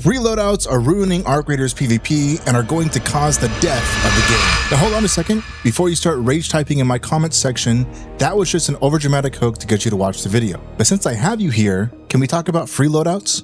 Free loadouts are ruining Arc Raiders PvP and are going to cause the death of the game. Now hold on a second, before you start rage typing in my comments section, that was just an overdramatic hook to get you to watch the video. But since I have you here, can we talk about free loadouts?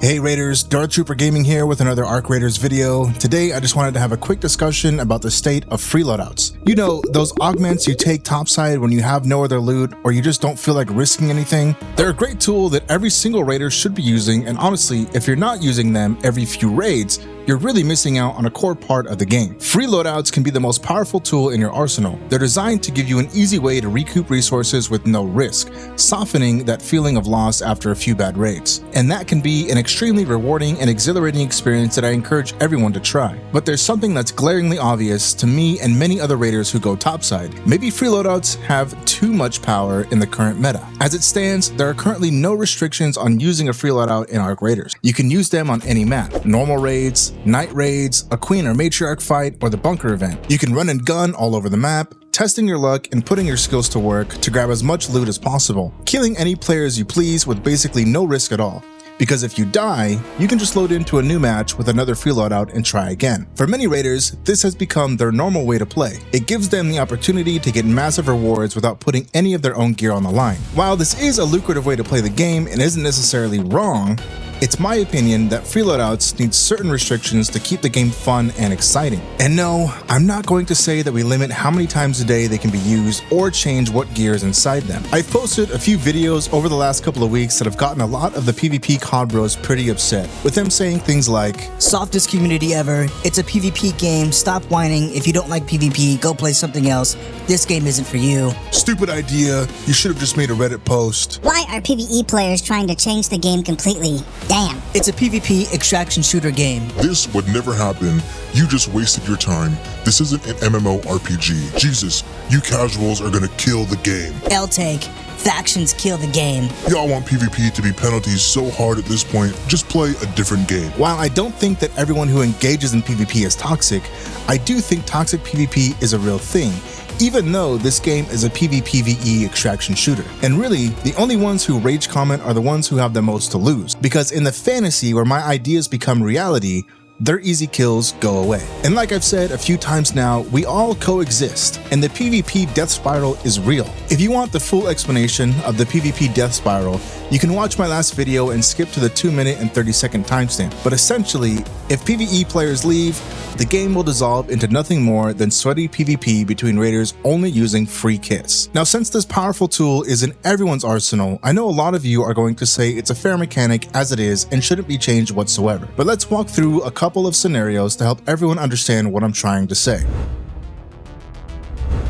Hey Raiders, Dark Trooper Gaming here with another Arc Raiders video. Today I just wanted to have a quick discussion about the state of free loadouts. You know, those augments you take topside when you have no other loot or you just don't feel like risking anything. They're a great tool that every single Raider should be using, and honestly, if you're not using them every few raids, you're really missing out on a core part of the game. Free loadouts can be the most powerful tool in your arsenal. They're designed to give you an easy way to recoup resources with no risk, softening that feeling of loss after a few bad raids. And that can be an extremely rewarding and exhilarating experience that I encourage everyone to try. But there's something that's glaringly obvious to me and many other Raiders who go topside. Maybe free loadouts have too much power in the current meta. As it stands, there are currently no restrictions on using a free loadout in Arc Raiders. You can use them on any map, normal raids, night raids, a queen or matriarch fight, or the bunker event. You can run and gun all over the map, testing your luck and putting your skills to work to grab as much loot as possible, killing any players you please with basically no risk at all. Because if you die, you can just load into a new match with another free loadout and try again. For many Raiders, this has become their normal way to play. It gives them the opportunity to get massive rewards without putting any of their own gear on the line. While this is a lucrative way to play the game and isn't necessarily wrong, it's my opinion that free loadouts need certain restrictions to keep the game fun and exciting. And no, I'm not going to say that we limit how many times a day they can be used or change what gear is inside them. I've posted a few videos over the last couple of weeks that have gotten a lot of the PvP COD bros pretty upset, with them saying things like, "Softest community ever, it's a PvP game, stop whining, if you don't like PvP, go play something else, this game isn't for you." "Stupid idea, you should have just made a Reddit post." "Why are PvE players trying to change the game completely? Damn. It's a PvP extraction shooter game." "This would never happen. You just wasted your time. This isn't an MMORPG. Jesus, you casuals are gonna kill the game." "L-Take, factions kill the game." "Y'all want PvP to be penalties so hard at this point, just play a different game." While I don't think that everyone who engages in PvP is toxic, I do think toxic PvP is a real thing, even though this game is a PvPvE extraction shooter. And really, the only ones who rage comment are the ones who have the most to lose, because in the fantasy where my ideas become reality, their easy kills go away. And like I've said a few times now, we all coexist, and the PvP death spiral is real. If you want the full explanation of the PvP death spiral, you can watch my last video and skip to the 2-minute and 30-second timestamp. But essentially, if PvE players leave, the game will dissolve into nothing more than sweaty PvP between Raiders only using free kits. Now, since this powerful tool is in everyone's arsenal, I know a lot of you are going to say it's a fair mechanic as it is and shouldn't be changed whatsoever. But let's walk through a couple of scenarios to help everyone understand what I'm trying to say.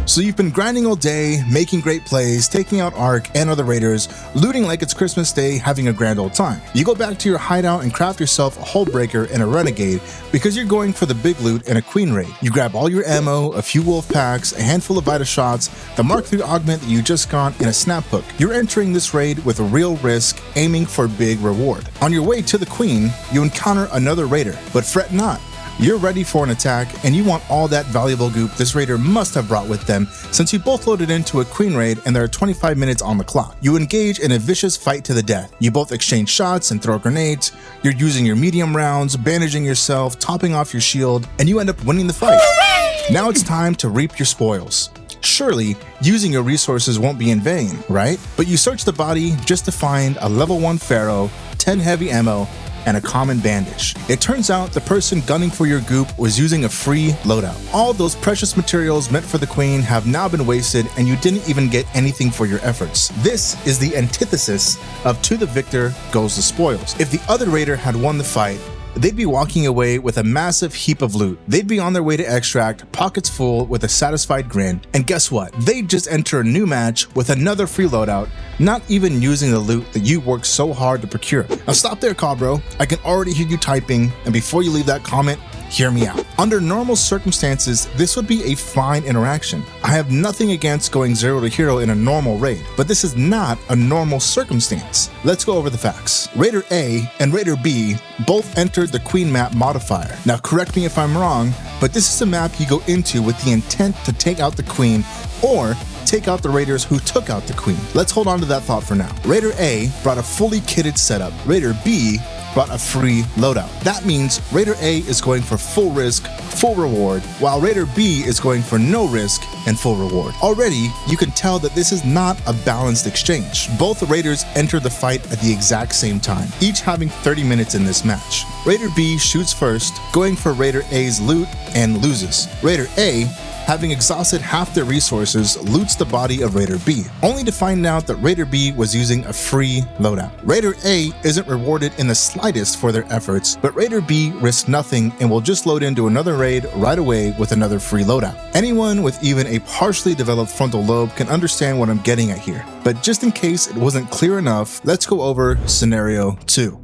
So you've been grinding all day, making great plays, taking out Arc and other Raiders, looting like it's Christmas Day, having a grand old time. You go back to your hideout and craft yourself a Hull Breaker and a Renegade because you're going for the big loot in a Queen raid. You grab all your ammo, a few wolf packs, a handful of Vita shots, the Mark III augment that you just got, and a snap hook. You're entering this raid with a real risk, aiming for big reward. On your way to the Queen, you encounter another Raider, but fret not. You're ready for an attack, and you want all that valuable goop this Raider must have brought with them, since you both loaded into a Queen raid and there are 25 minutes on the clock. You engage in a vicious fight to the death. You both exchange shots and throw grenades. You're using your medium rounds, bandaging yourself, topping off your shield, and you end up winning the fight. Now it's time to reap your spoils. Surely, using your resources won't be in vain, right? But you search the body just to find a level 1 Pharaoh, 10 heavy ammo, and a common bandage. It turns out the person gunning for your goop was using a free loadout. All those precious materials meant for the Queen have now been wasted, and you didn't even get anything for your efforts. This is the antithesis of "to the victor goes the spoils." If the other Raider had won the fight, they'd be walking away with a massive heap of loot. They'd be on their way to extract, pockets full with a satisfied grin. And guess what? They'd just enter a new match with another free loadout, not even using the loot that you worked so hard to procure. Now stop there, Cabro. I can already hear you typing, and before you leave that comment, hear me out. Under normal circumstances, this would be a fine interaction. I have nothing against going 0 to hero in a normal raid, but this is not a normal circumstance. Let's go over the facts. Raider A and Raider B both entered the Queen map modifier. Now correct me if I'm wrong, but this is a map you go into with the intent to take out the Queen or take out the raiders who took out the queen. Let's hold on to that thought for now. Raider A brought a fully kitted setup. Raider B brought a free loadout. That means Raider A is going for full risk, full reward, while Raider B is going for no risk and full reward. Already, you can tell that this is not a balanced exchange. Both Raiders enter the fight at the exact same time, each having 30 minutes in this match. Raider B shoots first, going for Raider A's loot, and loses. Raider A, having exhausted half their resources, loots the body of Raider B, only to find out that Raider B was using a free loadout. Raider A isn't rewarded in the slightest for their efforts, but Raider B risks nothing and will just load into another raid right away with another free loadout. Anyone with even a partially developed frontal lobe can understand what I'm getting at here, but just in case it wasn't clear enough, let's go over scenario 2.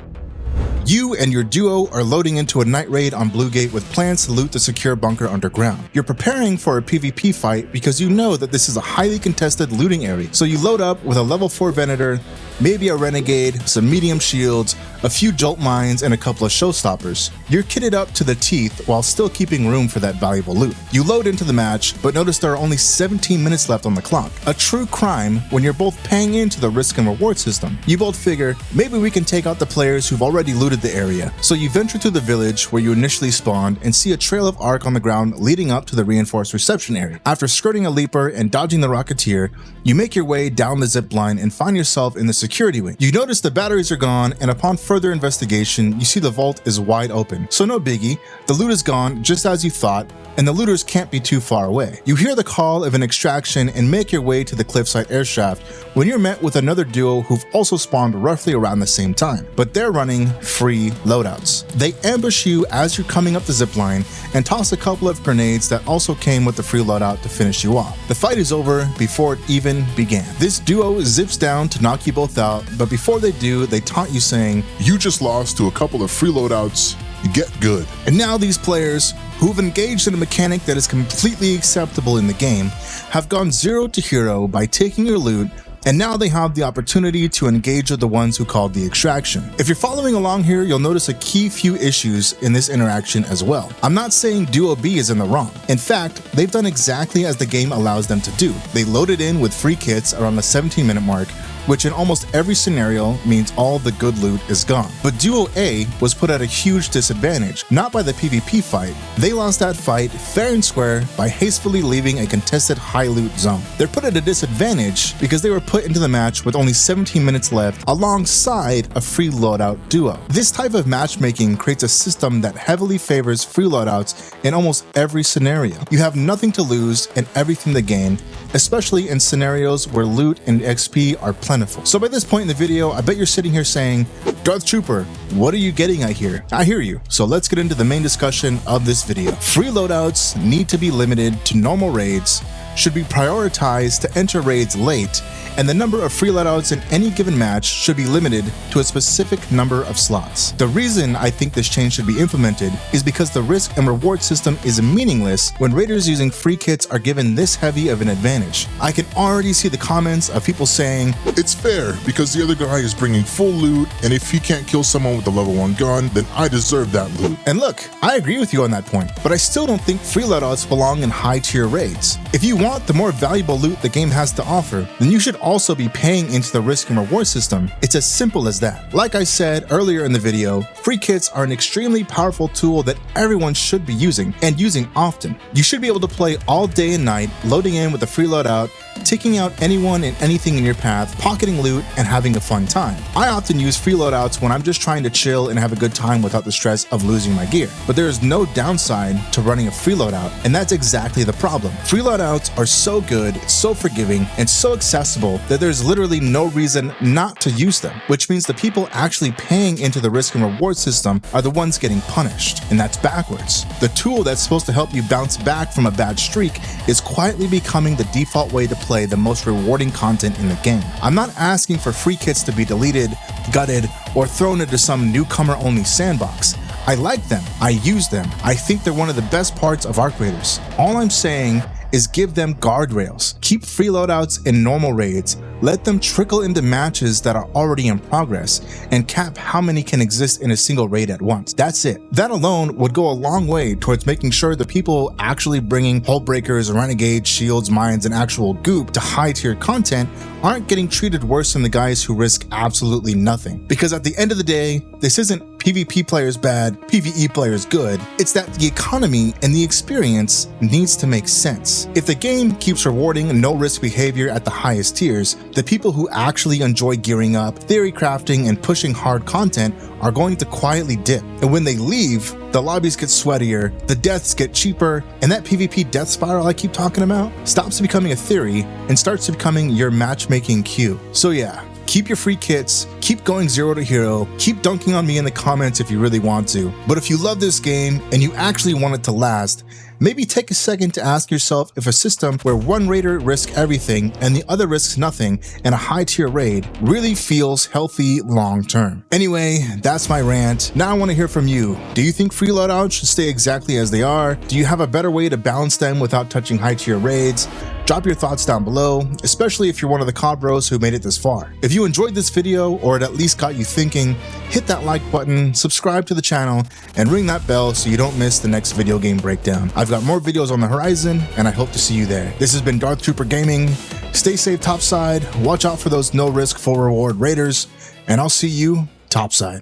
You and your duo are loading into a night raid on Blue Gate with plans to loot the secure bunker underground. You're preparing for a PvP fight because you know that this is a highly contested looting area, so you load up with a level 4 Venator, maybe a Renegade, some medium shields, a few jolt mines, and a couple of showstoppers. You're kitted up to the teeth while still keeping room for that valuable loot. You load into the match, but notice there are only 17 minutes left on the clock. A true crime when you're both paying into the risk and reward system. You both figure, maybe we can take out the players who've already looted the area. So you venture to the village where you initially spawned and see a trail of arc on the ground leading up to the reinforced reception area. After skirting a leaper and dodging the Rocketeer, you make your way down the zip line and find yourself in the security wing. You notice the batteries are gone, and upon further investigation, you see the vault is wide open. So no biggie, the loot is gone just as you thought, and the looters can't be too far away. You hear the call of an extraction and make your way to the cliffside airshaft when you're met with another duo who've also spawned roughly around the same time, but they're running free loadouts. They ambush you as you're coming up the zipline and toss a couple of grenades that also came with the free loadout to finish you off. The fight is over before it even began. This duo zips down to knock you both out, but before they do, they taunt you saying, You just lost to a couple of free loadouts. Get good. And now these players, who've engaged in a mechanic that is completely acceptable in the game, have gone 0 to hero by taking your loot, and now they have the opportunity to engage with the ones who called the extraction. If you're following along here, you'll notice a key few issues in this interaction as well. I'm not saying Duo B is in the wrong. In fact, they've done exactly as the game allows them to do. They loaded in with free kits around the 17-minute mark, which in almost every scenario means all the good loot is gone. But Duo A was put at a huge disadvantage, not by the PvP fight. They lost that fight fair and square by hastily leaving a contested high loot zone. They're put at a disadvantage because they were put into the match with only 17 minutes left alongside a free loadout duo. This type of matchmaking creates a system that heavily favors free loadouts in almost every scenario. You have nothing to lose and everything to gain, especially in scenarios where loot and XP are plentiful. So by this point in the video, I bet you're sitting here saying, Darth Trooper, what are you getting at here? I hear you. So let's get into the main discussion of this video. Free loadouts need to be limited to normal raids, should be prioritized to enter raids late, and the number of free loadouts in any given match should be limited to a specific number of slots. The reason I think this change should be implemented is because the risk and reward system is meaningless when raiders using free kits are given this heavy of an advantage. I can already see the comments of people saying, It's fair because the other guy is bringing full loot, and if he can't kill someone with a level 1 gun, then I deserve that loot. and look, I agree with you on that point, but I still don't think free loadouts belong in high tier raids. If you want the more valuable loot the game has to offer, then you should also be paying into the risk and reward system. It's as simple as that. Like I said earlier in the video, free kits are an extremely powerful tool that everyone should be using, and using often. You should be able to play all day and night, loading in with a free loadout, taking out anyone and anything in your path, pocketing loot, and having a fun time. I often use free loadouts when I'm just trying to chill and have a good time without the stress of losing my gear. But there is no downside to running a free loadout, and that's exactly the problem. Free loadouts are so good, so forgiving, and so accessible that there's literally no reason not to use them, which means the people actually paying into the risk and reward system are the ones getting punished, and that's backwards. The tool that's supposed to help you bounce back from a bad streak is quietly becoming the default way to play the most rewarding content in the game. I'm not asking for free kits to be deleted, gutted, or thrown into some newcomer-only sandbox. I like them, I use them, I think they're one of the best parts of Arc Raiders. All I'm saying is give them guardrails. Keep free loadouts in normal raids, let them trickle into matches that are already in progress, and cap how many can exist in a single raid at once. That's it. That alone would go a long way towards making sure the people actually bringing hull breakers, renegades, shields, mines, and actual goop to high tier content aren't getting treated worse than the guys who risk absolutely nothing. Because at the end of the day, this isn't PvP players bad, PvE players good. It's that the economy and the experience needs to make sense. If the game keeps rewarding no risk behavior at the highest tiers, the people who actually enjoy gearing up, theory crafting, and pushing hard content are going to quietly dip. And when they leave, the lobbies get sweatier, the deaths get cheaper, and that PvP death spiral I keep talking about stops becoming a theory and starts to becoming your matchmaking queue. So yeah, keep your free kits, keep going 0 to hero, keep dunking on me in the comments if you really want to. But if you love this game and you actually want it to last, maybe take a second to ask yourself if a system where one raider risks everything and the other risks nothing in a high tier raid really feels healthy long term. Anyway, that's my rant. Now I want to hear from you. Do you think free loadouts should stay exactly as they are? Do you have a better way to balance them without touching high tier raids? Drop your thoughts down below, especially if you're one of the COD bros who made it this far. If you enjoyed this video or it at least got you thinking, hit that like button, subscribe to the channel, and ring that bell so you don't miss the next video game breakdown. I've got more videos on the horizon, and I hope to see you there. This has been Darth Trooper Gaming. Stay safe topside, watch out for those no risk full reward raiders, and I'll see you topside.